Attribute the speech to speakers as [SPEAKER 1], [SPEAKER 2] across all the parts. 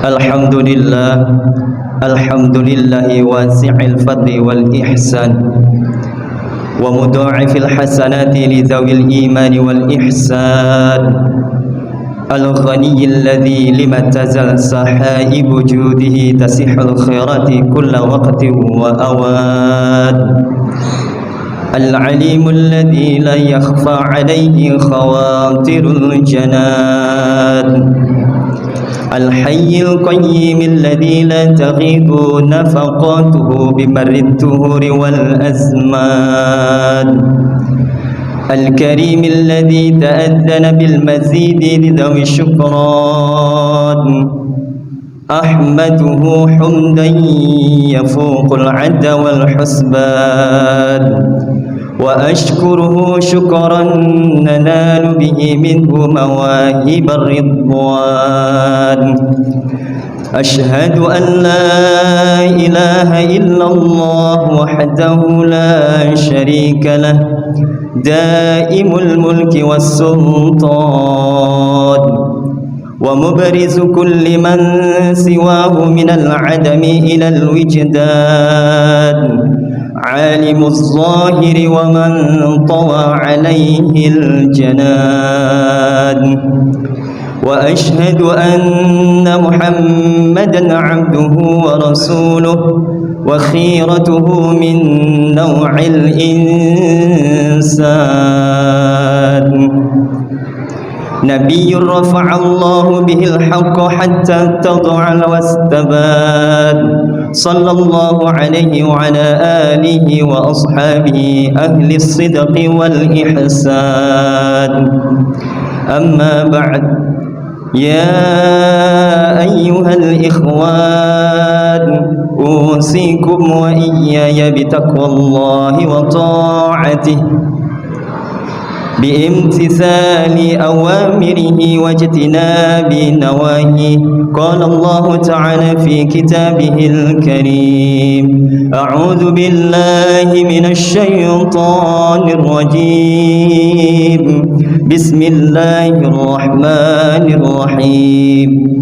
[SPEAKER 1] Alhamdulillah, alhamdulillahi wasi'il fadli wal ihsan wa mudha'ifil hasanati li dhawil imani wal ihsan al-ghaniyil ladzi lima tazal sahaibu judihi tasihul khairati kulla waqtin wa awad al-alimul ladzi la yakhfa alayhi khawatirul janad الحي القيم الذي لا تغيض نفقاته بمر الدهور والأزمان الكريم الذي تأذن بالمزيد لذوي الشكران أحمده حمدا يفوق العد والحسبان وأشكره شكرا ننال به منه مواهب الرضوان أشهد أن لا إله إلا الله وحده لا شريك له دائم الملك والسلطان ومبرز كل من سواه من العدم إلى الوجدان عالم الظاهر ومن طوى عليه الجنان وأشهد أن محمدا عبده ورسوله وخيرته من نوع الإنسان نبي رفع الله به الحق حتى اتضع واستبان صلى الله عليه وعلى آله وأصحابه أهل الصدق والإحسان أما بعد يا أيها الإخوان أوصيكم وإياي بتقوى الله وطاعته بامتثال أوامره واجتناب نواهيه قال الله تعالى في كتابه الكريم أعوذ بالله من الشيطان الرجيم بسم الله الرحمن الرحيم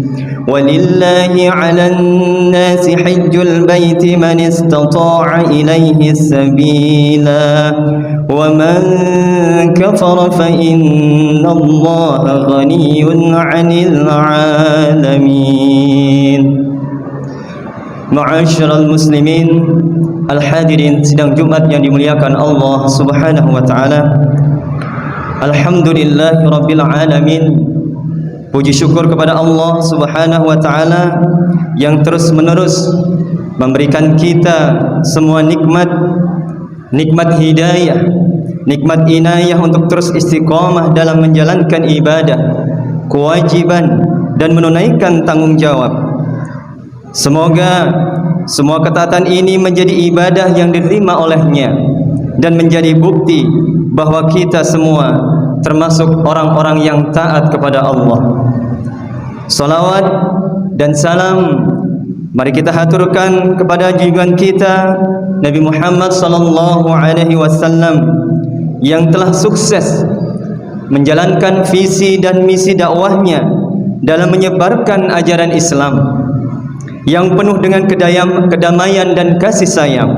[SPEAKER 1] ولله على الناس حج البيت من استطاع إليه سبيلا ومن كفر فإن الله غني عن العالمين. Ma'asyiral muslimin, al-hadirin sidang Jumat yang dimuliakan Allah Subhanahu wa taala. Alhamdulillahirabbil alamin. Puji syukur kepada Allah Subhanahu wa taala yang terus-menerus memberikan kita semua nikmat hidayah, nikmat inayah untuk terus istiqamah dalam menjalankan ibadah, kewajiban dan menunaikan tanggung jawab. Semoga semua ketaatan ini menjadi ibadah yang diterima olehnya dan menjadi bukti bahwa kita semua termasuk orang-orang yang taat kepada Allah. Salawat dan salam mari kita haturkan kepada junjungan kita Nabi Muhammad sallallahu alaihi wasallam yang telah sukses menjalankan visi dan misi dakwahnya dalam menyebarkan ajaran Islam yang penuh dengan kedamaian dan kasih sayang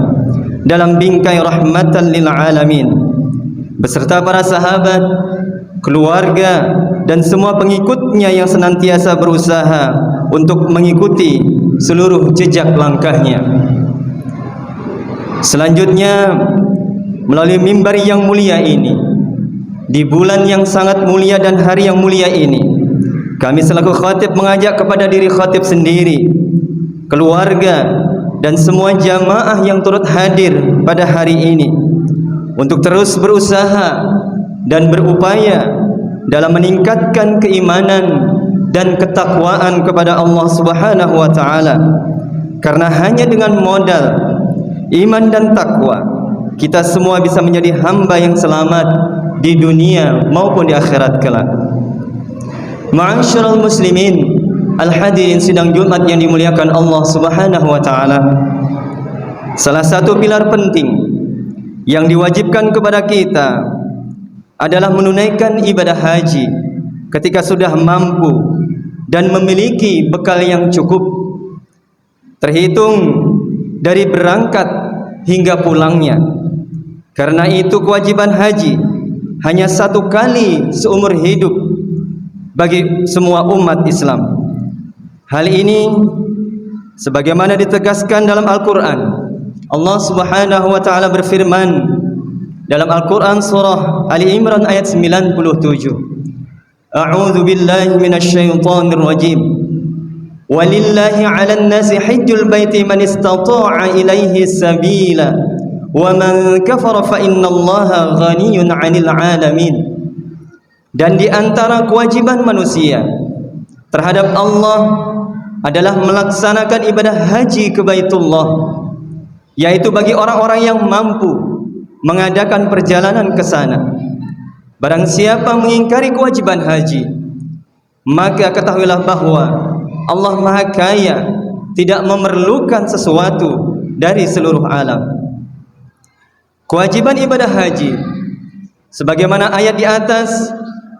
[SPEAKER 1] dalam bingkai rahmatan lil alamin, beserta para sahabat, keluarga dan semua pengikutnya yang senantiasa berusaha untuk mengikuti seluruh jejak langkahnya. Selanjutnya, melalui mimbar yang mulia ini, di bulan yang sangat mulia dan hari yang mulia ini, kami selaku khatib mengajak kepada diri khatib sendiri, keluarga dan semua jamaah yang turut hadir pada hari ini untuk terus berusaha dan berupaya dalam meningkatkan keimanan dan ketakwaan kepada Allah Subhanahu wa taala. Karena hanya dengan modal iman dan takwa kita semua bisa menjadi hamba yang selamat di dunia maupun di akhirat kelak. Ma'asyiral muslimin, al-hadirin sidang Jumat yang dimuliakan Allah Subhanahu wa taala. Salah satu pilar penting yang diwajibkan kepada kita adalah menunaikan ibadah haji ketika sudah mampu dan memiliki bekal yang cukup, terhitung dari berangkat hingga pulangnya. Karena itu kewajiban haji hanya satu kali seumur hidup bagi semua umat Islam. Hal ini sebagaimana ditegaskan dalam Al-Quran. Allah Subhanahu wa ta'ala berfirman dalam Al-Quran surah Ali Imran ayat 97. A'udzu billahi minasyaitonir rajim. Walillahi 'alan nasi hajjul baiti man istata'a ilaihi sabila wa man kafara fa innallaha ghaniyyun 'anil 'alamin. Dan di antara kewajiban manusia terhadap Allah adalah melaksanakan ibadah haji ke Baitullah, yaitu bagi orang-orang yang mampu mengadakan perjalanan ke sana. Barang siapa mengingkari kewajiban haji, maka ketahuilah bahwa Allah Maha Kaya, tidak memerlukan sesuatu dari seluruh alam. Kewajiban ibadah haji sebagaimana ayat di atas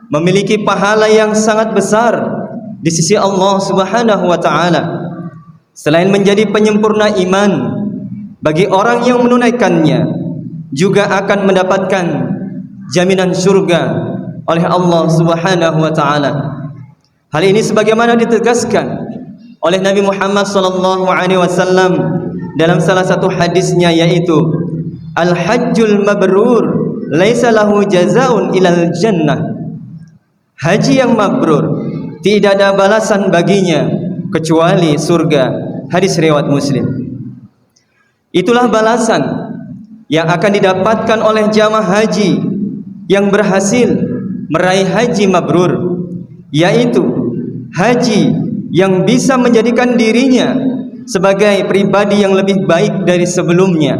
[SPEAKER 1] memiliki pahala yang sangat besar di sisi Allah Subhanahu wa ta'ala. Selain menjadi penyempurna iman bagi orang yang menunaikannya, juga akan mendapatkan jaminan surga oleh Allah Subhanahu wa ta'ala. Hal ini sebagaimana ditegaskan oleh Nabi Muhammad sallallahu alaihi wasallam dalam salah satu hadisnya, yaitu al-hajjul mabrur laisa lahu jazaa'un ilal jannah. Haji yang mabrur tidak ada balasan baginya kecuali surga. Hadis riwayat Muslim. Itulah balasan yang akan didapatkan oleh jamaah haji yang berhasil meraih haji mabrur, yaitu haji yang bisa menjadikan dirinya sebagai pribadi yang lebih baik dari sebelumnya,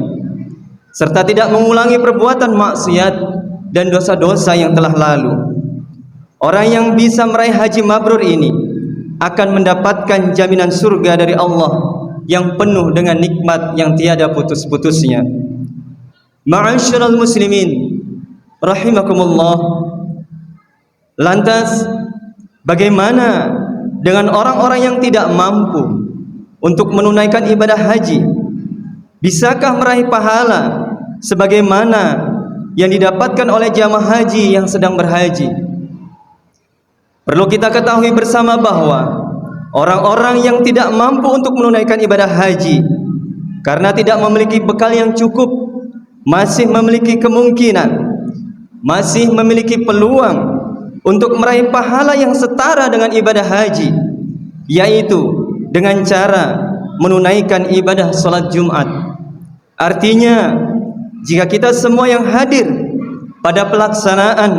[SPEAKER 1] serta tidak mengulangi perbuatan maksiat dan dosa-dosa yang telah lalu. Orang yang bisa meraih haji mabrur ini akan mendapatkan jaminan surga dari Allah yang penuh dengan nikmat yang tiada putus-putusnya. Ma'asyiral muslimin rahimakumullah. Lantas bagaimana dengan orang-orang yang tidak mampu untuk menunaikan ibadah haji? Bisakah meraih pahala sebagaimana yang didapatkan oleh jamaah haji yang sedang berhaji? Perlu kita ketahui bersama bahwa orang-orang yang tidak mampu untuk menunaikan ibadah haji karena tidak memiliki bekal yang cukup, masih memiliki kemungkinan, masih memiliki peluang untuk meraih pahala yang setara dengan ibadah haji, yaitu dengan cara menunaikan ibadah salat Jumat. Artinya, jika kita semua yang hadir pada pelaksanaan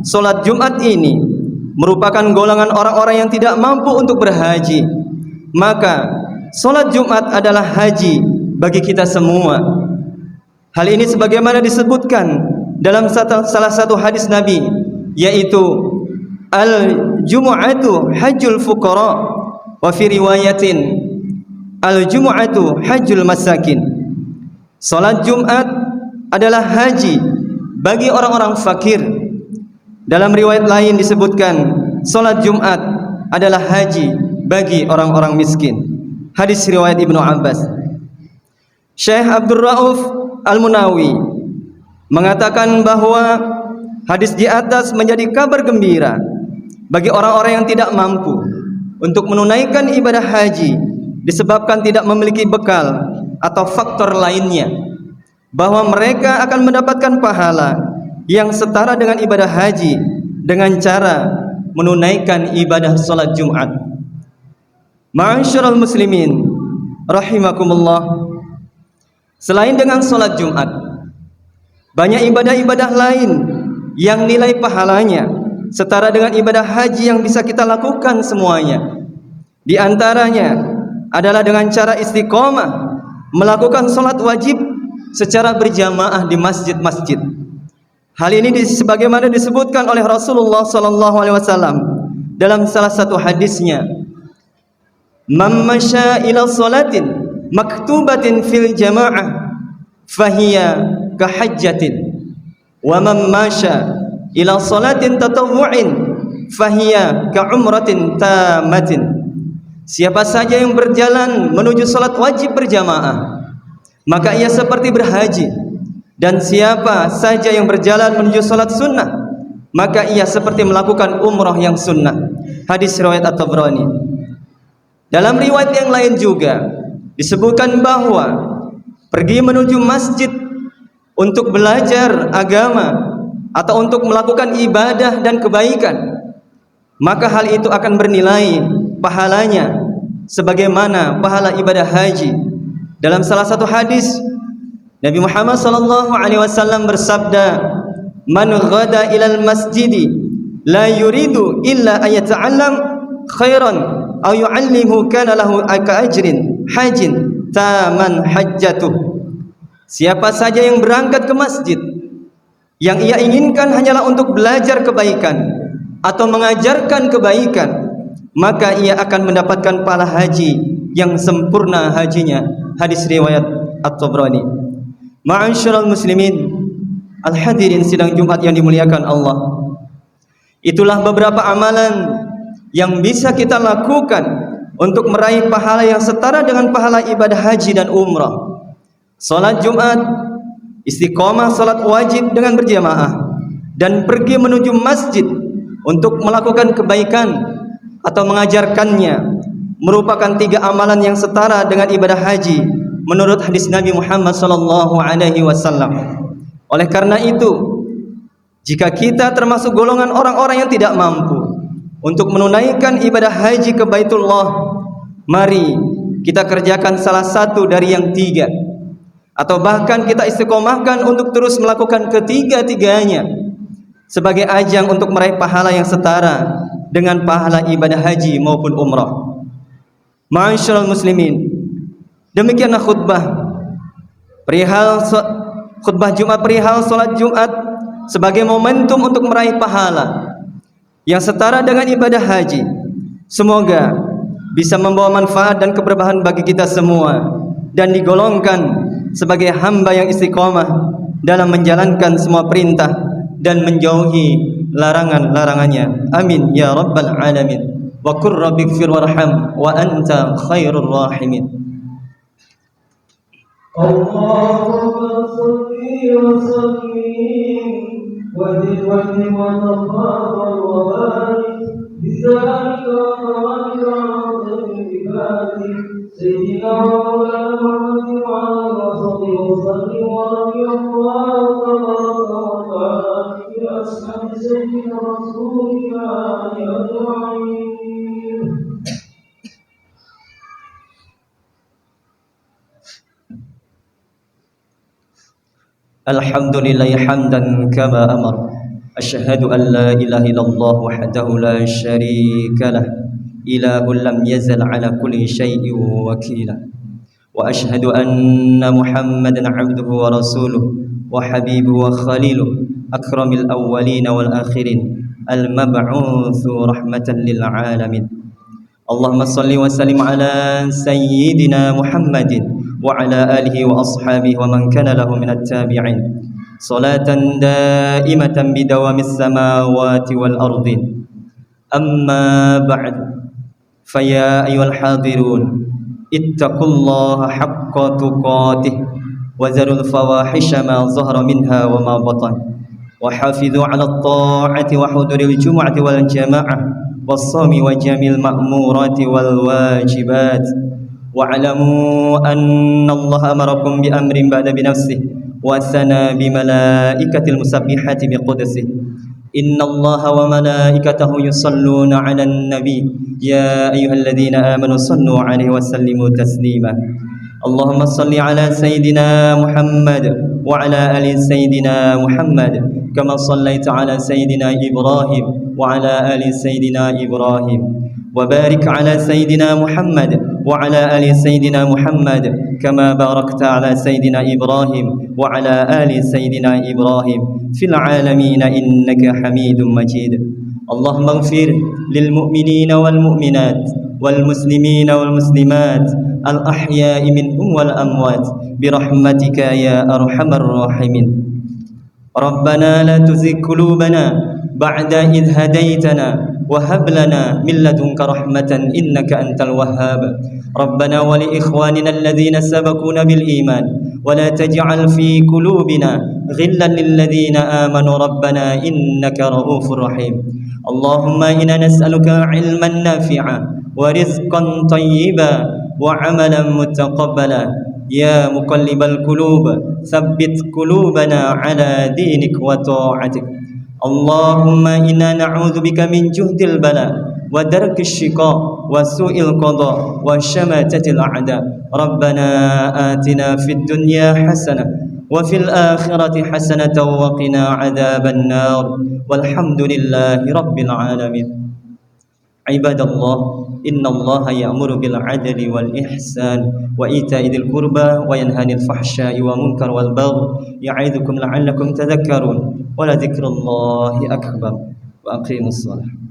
[SPEAKER 1] salat Jumat ini merupakan golongan orang-orang yang tidak mampu untuk berhaji, maka salat Jumat adalah haji bagi kita semua. Hal ini sebagaimana disebutkan dalam salah satu hadis Nabi, yaitu al-jumu'atu hajjul fuqara, wa fi riwayatin al-jumu'atu hajjul masakin. Salat Jumat adalah haji bagi orang-orang fakir. Dalam riwayat lain disebutkan salat Jumat adalah haji bagi orang-orang miskin. Hadis riwayat Ibnu Abbas. Syekh Abdul Rauf Al-Munawi mengatakan bahwa hadis di atas menjadi kabar gembira bagi orang-orang yang tidak mampu untuk menunaikan ibadah haji disebabkan tidak memiliki bekal atau faktor lainnya, bahwa mereka akan mendapatkan pahala yang setara dengan ibadah haji dengan cara menunaikan ibadah salat Jumat. Ma'asyiral muslimin rahimakumullah. Selain dengan salat Jumat, banyak ibadah-ibadah lain yang nilai pahalanya setara dengan ibadah haji yang bisa kita lakukan semuanya. Di antaranya adalah dengan cara istiqomah melakukan salat wajib secara berjamaah di masjid-masjid. Hal ini sebagaimana disebutkan oleh Rasulullah sallallahu alaihi wasallam dalam salah satu hadisnya, "Man masya ila salatin maktubatin fil jamaah fahiya kahajjatin, wa man masya ila salatin tatawwu'in fahiya ka'umratin tamatin. Siapa saja yang berjalan menuju salat wajib berjamaah, maka ia seperti berhaji. Dan siapa saja yang berjalan menuju salat sunnah, maka ia seperti melakukan umrah yang sunnah. Hadis riwayat At-Tabrani. Dalam riwayat yang lain juga disebutkan bahwa pergi menuju masjid untuk belajar agama atau untuk melakukan ibadah dan kebaikan, maka hal itu akan bernilai pahalanya sebagaimana pahala ibadah haji. Dalam salah satu hadis Nabi Muhammad sallallahu alaihi wasallam bersabda, "Man ghada ilal masjidi la yuridu illa ayata'allam khairan aw yu'allimu kana lahu ajrin hajin taman hajjatuh." Siapa saja yang berangkat ke masjid yang ia inginkan hanyalah untuk belajar kebaikan atau mengajarkan kebaikan, maka ia akan mendapatkan pahala haji yang sempurna hajinya. Hadis riwayat At-Tabrani. Ma'asyiral muslimin, al-hadirin sidang Jumat yang dimuliakan Allah. Itulah beberapa amalan yang bisa kita lakukan untuk meraih pahala yang setara dengan pahala ibadah haji dan umrah. Salat Jumat, istiqomah salat wajib dengan berjamaah, dan pergi menuju masjid untuk melakukan kebaikan atau mengajarkannya merupakan 3 amalan yang setara dengan ibadah haji menurut hadis Nabi Muhammad sallallahu alaihi wasallam. Oleh karena itu, jika kita termasuk golongan orang-orang yang tidak mampu untuk menunaikan ibadah haji ke Baitullah, mari kita kerjakan salah satu dari yang 3, atau bahkan kita istiqomahkan untuk terus melakukan ketiga-tiganya sebagai ajang untuk meraih pahala yang setara dengan pahala ibadah haji maupun umrah. Ma'asyiral muslimin, demikianlah khutbah Jumat perihal salat Jumat sebagai momentum untuk meraih pahala yang setara dengan ibadah haji. Semoga bisa membawa manfaat dan keberkahan bagi kita semua dan digolongkan sebagai hamba yang istiqomah dalam menjalankan semua perintah dan menjauhi larangan-larangannya. Amin ya rabbal alamin. Wa qur rabbighfir warham wa anta khairur rahimin.
[SPEAKER 2] Allahumma shalli wa sallim wa zid wa tafadhal wa barik bizalika wa sayyidina wa maulana Muhammad wa ala alihi wa sahbihi wa radiyallahu ta'ala bi ashabi sayyidina rasulillah ajma'in.
[SPEAKER 1] Alhamdulillah hamdan kama amar. Asyhadu an la ilaha illallah wahdahu la syarika lah, ilahun lam yazal ala kulli syai'in wakila. Wa asyhadu anna Muhammadan abduhu wa rasuluh wa habibuhu wa khaliluh, akramil awwalin wal akhirin, al-mab'utsu rahmatan lil alamin. Allahumma salli wa sallim ala sayyidina Muhammadin wa ala alihi wa ashabihi wa man kana lahu minat tabi'in, salatan daimatan bidawamis samawati wal ardi. Amma ba'd, faya ayyuhal hadirun, ittaqullaha haqqa tuqatih wa zarul fawahisha ma zahara minha wa ma batan, wa hafidhu ala at-ta'ati wa huduril jumu'ati wal jama'ah was-sawmi wa jamil ma'murati wal wajibat. Wa'lamu anna Allah amarakum bi amrin ba'da bi nafsihi wa thana bi malaikatil musabbihati bi qudsihi. Inna Allah wa malaikatahu yusalluna 'alan nabi ya ayyuhalladzina amanu sallu 'alaihi wa sallimu taslima. Allahumma salli 'ala sayyidina Muhammad wa 'ala ali sayyidina Muhammad kama sallaita 'ala sayyidina Ibrahim wa 'ala ali sayyidina Ibrahim, wa barik 'ala sayyidina Muhammad wa 'ala ali sayyidina Muhammad kama barakta 'ala sayyidina Ibrahim wa 'ala ali sayyidina Ibrahim fil 'alamin innaka Hamidum Majid. Allahumma ighfir lil mu'minina wal mu'minat wal muslimina wal muslimat al ahya'i minhum wal amwat bi rahmatika ya arhamar rahimin. ربنا لا تزغ قلوبنا بعد إذ هديتنا وهب لنا من لدنك رحمة إنك أنت الوهاب ربنا ولإخواننا الذين سبقونا بالإيمان ولا تجعل في قلوبنا غلا للذين آمنوا ربنا إنك رؤوف رحيم اللهم إنا نسألك علما نافعا ورزقا طيبا وعملا متقبلا يا مقلب القلوب ثبت قلوبنا على دينك وطاعتك اللهم إنا نعوذ بك من جهد البلاء ودرك الشقاء وسوء القضاء وشماتة الأعداء ربنا آتنا في الدنيا حسنة وفي الآخرة حسنة وقنا عذاب النار والحمد لله رب العالمين عباد الله إن الله يأمر بالعدل والإحسان وإيتاء ذي القربى وينهى عن الفحشاء والمنكر والبغي يعظكم لعلكم تذكرون ولذكر الله أكبر وأقيموا الصلاة